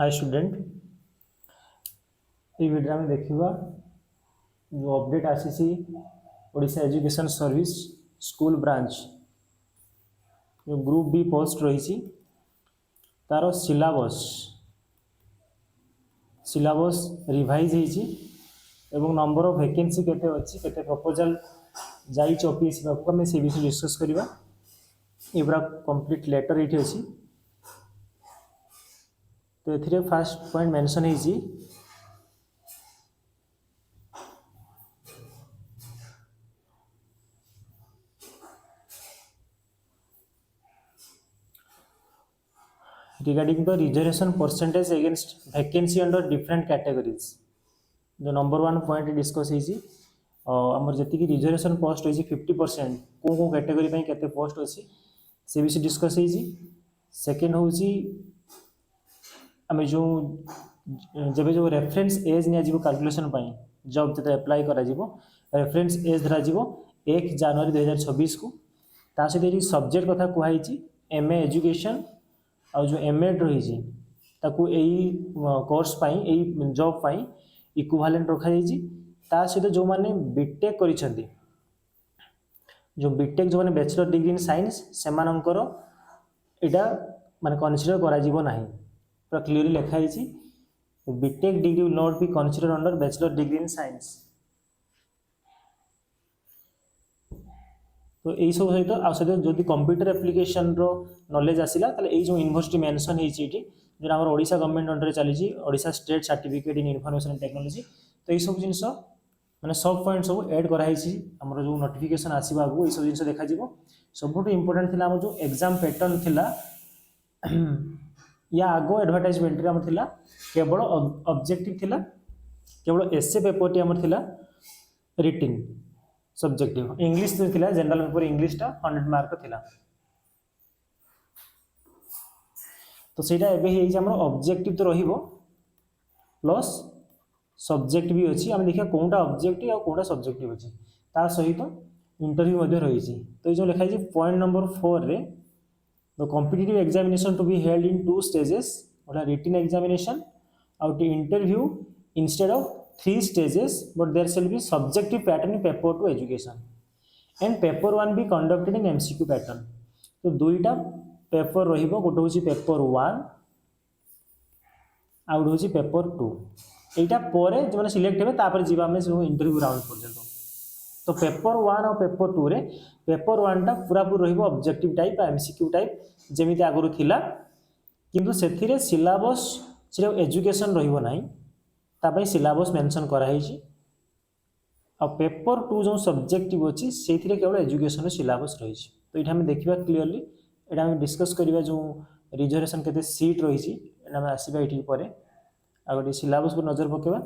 Hi student, ये video में देखा जो अपडेट आसी Odisha education service school branch जो ग्रुप बी पोस्ट रही तार सिलेबस रिवाइज होती एवं नंबर ऑफ वैकेंसी केते अच्छी केते प्रपोजल जाई ऑफिस पाखु आम से विषय डिस्कस करवा। ये पूरा कंप्लीट लेटर ये अच्छी तो ये फास्ट पॉइंट मेंशन है regarding the reservation percentage against vacancy under different categories जो नंबर 1 पॉइंट डिस्कस होती आमर जी रिजर्वेशन पोस्ट होती 50% को कैटेगरी केते पोस्ट अच्छी से विषय डिस्कस होती। सेकेंड हूँ आम जो जब जो रेफरेंस एज नि कैलकुलेशन जॉब जो एप्लाई करा रेफरेंस एज धरा 1 जनवरी 2026 को ता सहित सब्जेक्ट कथा कहुई एमए एजुकेशन आ जो एमएड रही यही कोर्स यही जॉब इक्विवेलेंट रखा सहित जो मैंने बीटेक कर जो बीटेक जो मैंने बैचलर डिग्री इन साइंस से यहाँ माने कनसीडर करा पूरा क्लीयरली लिखाई BTech degree will not be consider under bachelor degree in science. तो यही सब सहित सहित जो कंप्यूटर एप्लिकेशन रो नॉलेज आसला ये जो यूनिवर्सिटी मेंशन होती जो आम ओडिशा गवर्नमेंट अंडर चली Odisha state certificate in information technology तो ये सब जिनस माने सब पॉइंट सब ऐड कराई आमर जो नोटिफिकेशन आसवा आगु ये सब जिन देखा सब इम्पोर्टेंट थिला जो एग्जाम पैटर्न थिला या आगो एडवर्टाइजमेंट आम थिला केवल ऑब्जेक्टिव थिला केवल एसए पेपर टी आमर थिला रिटिन सब्जेक्टिव इंग्लिश थिला जनरल पेपर इंग्लिश टा 100 मार्क थिला तो सेटा एबे हे हमर ऑब्जेक्टिव तो रहिबो प्लस सब्जेक्ट भी अछि हम देखिया कोनटा ऑब्जेक्टिव और कोनटा सब्जेक्टिव अछि ता सहित इंटरव्यू मध्ये रही छी। तो ये जो लिखा है point number 4 are the competitive examination to be held in 2 stages ओला रिटन एग्जामिनेशन और the interview instead of 3 stages but there shall be subjective pattern in paper 2 education and paper 1 be conducted in MCQ pattern। तो दुईटा paper रहिबो गोटे होची paper 1 out होची paper 2 एटा परे जो माने सिलेक्ट हेबे तापर जीवा में जो इंटरव्यू राउंड पर्यंत। तो पेपर 1 और पेपर 2 रे पेपर 1 टा पूरा पूरा रहिबो ऑब्जेक्टिव टाइप एमसीक्यू टाइप जेमिति आगुरु थिला किंतु सेथिरे सिलेबस सिर्फ एजुकेशन रहिबो नाही तापाई सिलेबस मेंशन कराई आ पेपर 2 जो सब्जेक्टिव अच्छी से केवल एजुकेशन सिलेबस रही। तो ये आम देखा क्लीयरली यहाँ आम डिस्कस करवा जो रिजर्वेशन केते सीट रही आम आसवा ये पर आ गए सिलेबस पर नजर पकेबा।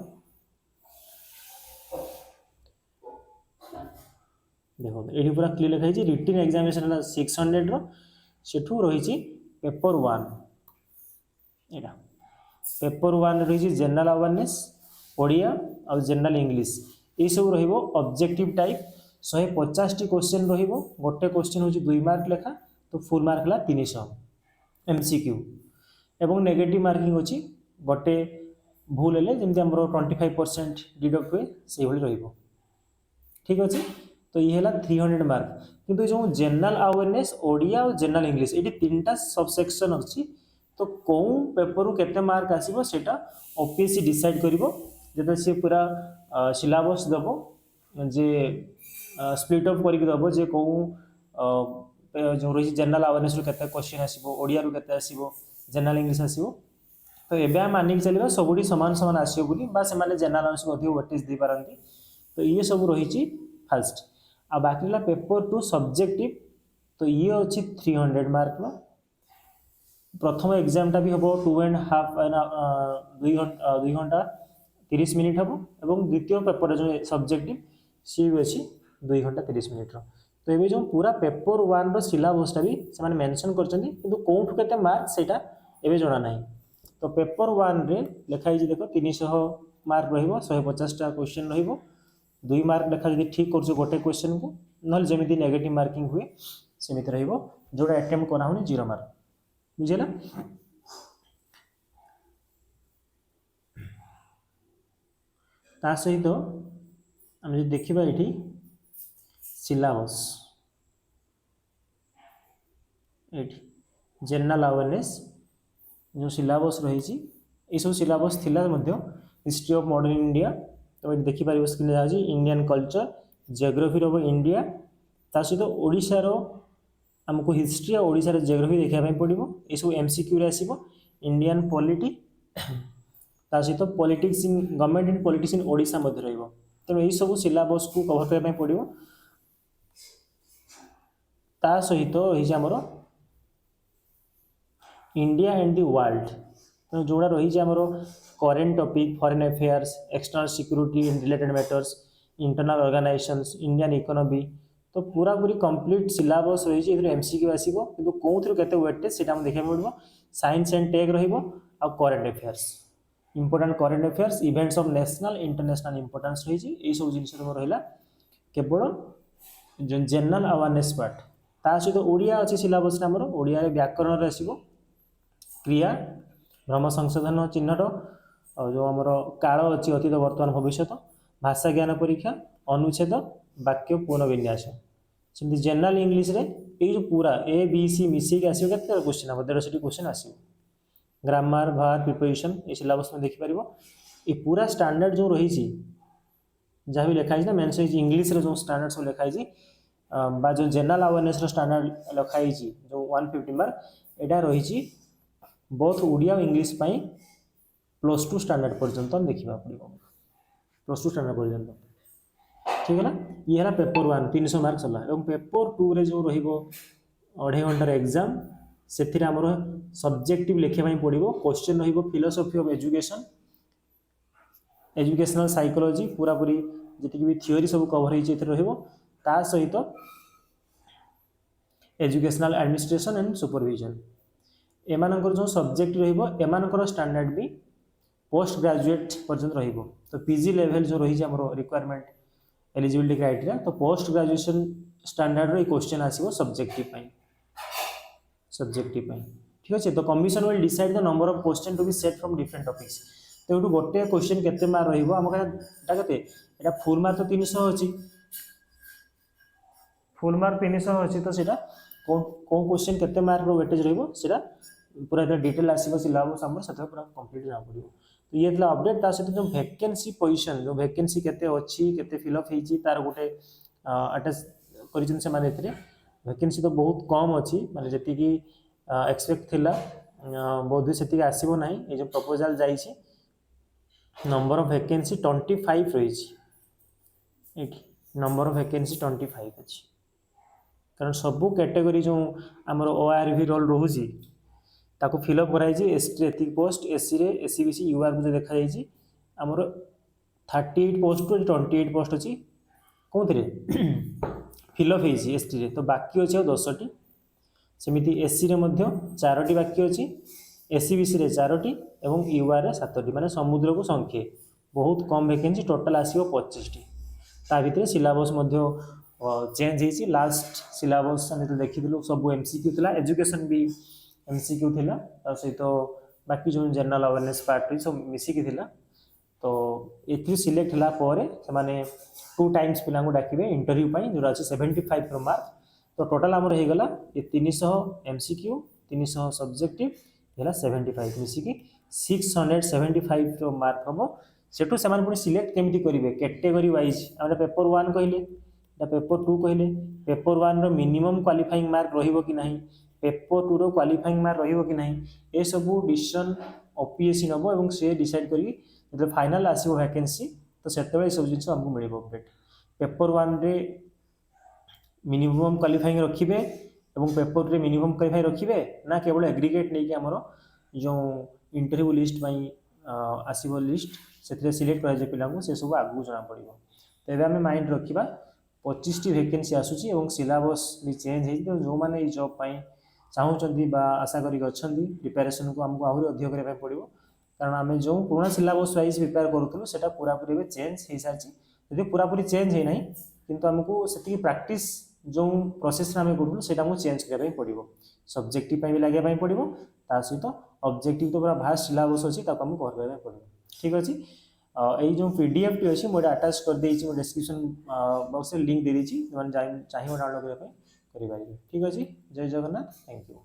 देखो ये पूरा क्लीयर लिखाई रिटन एग्जामिनेशन 600 रो रही पेपर 1 यहाँ पेपर 1 रही जनरल अवेयरनेस ओडिया और जनरल इंग्लिश ये सब रहिबो ऑब्जेक्टिव टाइप 150 टी क्वेश्चन रहिबो गोटे क्वेश्चन होची 2 मार्क लेखा तो फुल मार्क ला 300 एमसीक्यू एवं नेगेटिव मार्किंग होची गोटे भूल हेले जेमति हमरो 25% डिडक्ट हुए से भली रहिबो। ठीक अछि तो ये हला 300 मार्क किंतु जो जनरल अवेयरनेस ओडिया और जनरल इंग्लिश ये तीनटा सब सेक्शन अछि तो कौन पेपर केते मार्क आसीबो सेटा ओपीएससी डिसाइड करिवो जते से पूरा सिलेबस दबो जे स्प्लिट अप करके दबो जे को जो रही जनरल अवेयरनेस रो केते क्वेश्चन आसीबो ओडिया रो केते आसीबो जनरल इंग्लिश आसीबो। तो एबे हम मानिक चलिबा सबुडी समान समान आसीबो बोली बा से माने जनरल अवेयरनेस को अधिक वेटेज दे पारंती। तो ये सब रही ची फर्स्ट आ बाकी ला पेपर 2 सब्जेक्टिव तो ये अछि 300 मार्क रो प्रथम एग्जाम टा भी हम 2 घंटा 30 मिनिट हम और द्वितीय पेपर जो सब्जेक्टिव सी भी अच्छी 2 घंटा 30 मिनिट। तो ये जो पूरा पेपर 1 रो सिलेबसटा भी से मेंशन करछन्ती किंतु कोठु केते मार्क सेटा एबे जणा नाही। तो पेपर 1 रे लिखाई देखो 300 मार्क रहिबो 150 टा क्वेश्चन रहिबो 2 मार्क लेखा जदि ठीक करछो गोटे क्वेश्चन को नहल जेमिति नेगेटिव मार्किंग हुए सेमिति रहिबो जोडा अटेम्प्ट करा होनी 0 मार्क बुझेला। ता सहित आम जो देखा ये सिलेबस ये जनरल अवेयरनेस जो सिलेबस रही सब सिलेबस थिला हिस्ट्री ऑफ मॉडर्न इंडिया तो ये देखिपार स्क्रीन जाऊँगी Indian culture geography of India ता सहित ओडिशार आमको हिस्ट्री और ओडिशार जियोग्राफी देखापी पड़ो ये सब एमसीक्यू आसो इंडियन पॉलिटी ता सहित politics in government and politics in Odisha तेणु यही सब सिलेबस को कवर करने पड़ो ता सहित आमर इंडिया एंड द वर्ल्ड तो जोड़ा रही आमर current topic foreign affairs external security and related matters internal organisations Indian economy तो पूरा पूरी कंप्लीट सिलेबस रही एमसीक्यू आसो कि कौन केते वेटेज से देखा पड़ो साइंस एंड टेक रहा current affairs important current affairs events of national international importance रही यही सब जिन रहा केवल जनरल अवेयरनेस पार्ट ता सहित ओडिया अच्छी सिलेबस आमर ओडिया व्याकरण आसो क्रिया भ्रम संशोधन चिन्हट और जो आमर काल अच्छी अतीत वर्तमान भविष्य भाषा ज्ञान परीक्षा अनुच्छेद वाक्य पुनर्विन्यास सेमती जनरल इंग्लीश रे ये जो पूरा ए बी सी मिसेक आसो के क्वेश्चन हम 150 क्वेश्चन आसो ग्रामर भार प्रिपोजिशन ये सिलेबस में देखिपर ये पूरा स्टैंडर्ड जो रही जहाँ भी लिखाई ना मेन्स इंग्लीश रे जो स्टैंडर्ड सब लिखाई बा जो जनरल अवेयरनेस स्टैंडर्ड लिखाई जो 150 मार्क यहाँ रही बोथ ओडिया और इंग्लीश +2 स्टैंडर्ड पर्यंत देखा पड़ो +2 स्टैंडर्ड पर्यंत ठीक है ये है पेपर 1 300 मार्क सरला और पेपर 2 रे जो रहिबो 2.5 घंटार एग्जाम से आमर सब्जेक्टिव लिखापी पड़ो क्वेश्चन रहिबो philosophy of education educational psychology पूरा पूरी जी भी थियोरी सब कवर होता सहित एजुकेशनल एडमिनिस्ट्रेशन एंड सुपरविजन एमानकर जो सब्जेक्ट रहिबो स्टैंडर्ड भी पोस्ट ग्रेजुएट पर्यंत रहिबो तो पीजी लेवल जो रही रिक्वायरमेंट एलिजिबिलिटी क्राइटेरिया तो पोस्ट ग्रेजुएशन स्टैंडर्ड रो क्वेश्चन आसीबो सब्जेक्टिव ठीक अच्छे तो commission will decide the number of question to be set from different topics तो ये गोटे क्वेश्चन केते मार्क रहिबो आम कहते फुल मार्क तो 300 अच्छी फुल मार्क 300 अच्छी तो सीटा कौन क्वेश्चन केते मार्क रो वेटेज रहिबो सीटा पूरा डिटेल आसीबो सिलेबस हमर सेटा पूरा कंप्लीट जाना पड़िबो तो ये अपडेट ता सहित जो वैकेंसी पोजीशन जो वैकेंसी केते अच्छी केते फिल अप हेची तार गोटे अटैच करिजन से माने एथरे वैकेंसी तो बहुत कम अच्छी माने जति की एक्सपेक्ट थिला बहुत से आसीबो नाही ये जो प्रपोजल जाईची नंबर ऑफ वैकेंसी 25 रही नंबर ऑफ वैकेंसी 25 अच्छी कारण सबू कैटेगरी जो आमर ओआरवी रोल रोजी ताको फिलअप कराई एसटी एतिक पोस्ट एससी रे एससी बीसी यूआर को देखा जाइए आमर 38 पोस्ट टू 28 पोस्ट अच्छी कौन थे फिलअप होती एसटी रे तो बाकी अच्छे 10टी सेमती एससी रे 4टी बाकी अच्छी एससी बीसी रे 4टी और यूआर रे 7टी माने समुद्र को संख्ये बहुत कम वैकेंसी टोटाल आसो 25टी ता भितर सिलेबस चेंज होती लास्ट सिलेबस आम जो देखी सब एमसीक्यू था एजुकेशन भी एमसीक्यू थिला सहित बाकी जो जनरल अवेयरनेस पार्ट सब मिसिकी थिला तो ये सिलेक्ट होला परे से 2 टाइम्स पिला डाकिबे इंटरव्यू पाई जोरा अछि 75 रो मार्क तो टोटल आमर हो गला ये 300 एमसीक्यू 300 सब्जेक्टिव हैला 75 मिसिकी 675 रो मार्क हम सेठू से पुणी सिलेक्ट केमिति करिवे कैटेगरी वाइज आम पेपर 1 कहले पेपर 2 कहले पेपर 1 रो मिनिमम क्वालिफाइंग मार्क रहिबो कि नाही पेपर 2 रो क्वालिफाइंग मार्क रहिबो कि नाही ए सब डिसीजन ओपीएससी नबो एवं से डिसाइड करी जब फाइनल आसीबो वैकेंसी तो सेतेबे सब जिंस हमको मिलिबो अपडेट पेपर 1 रे मिनिमम क्वालिफाइंग रखिबे एवं पेपर रे मिनिमम क्वालिफाइंग रखिबे ना केवल एग्रीगेट नै कि हमरो जो इंटरव्यू लिस्ट पई आसीबो लिस्ट सेते सिलेक्ट करा जे पिला को से सब आगु जना पड़िबो तेबे हमें माइंड रखिबा 25 टी वैकेंसी आसुची एवं सिलेबस भी चेंज हे तो जो माने जॉब पई चाहूँगी आशा करी प्रिपेरेसन को आमको आहरी अधिक करने पड़ो कारण आम जो पुराना सिलेबस वाइज प्रिपेयर करूँ से पूरापूरी चेंज हो सारी यदि पूरापूरी चेंज है ना किंतु आमको से प्रैक्टिस जो प्रोसेस आम करूँ से चेंज करने पड़ो सब्जेक्टिव भी लगे पड़ो ता सहित ऑब्जेक्टिव तो पूरा भास्ट सिलेबस अच्छी कवर करने पड़ो ठीक अच्छे यही जो पीडीएफ टी अच्छी मुझे आटाच कर देछि डिस्क्रिप्शन बॉक्स में लिंक दे देछि जो चाहिए डाउनलोड करने ठीक अच्छे। जय जगन्नाथ, थैंक यू।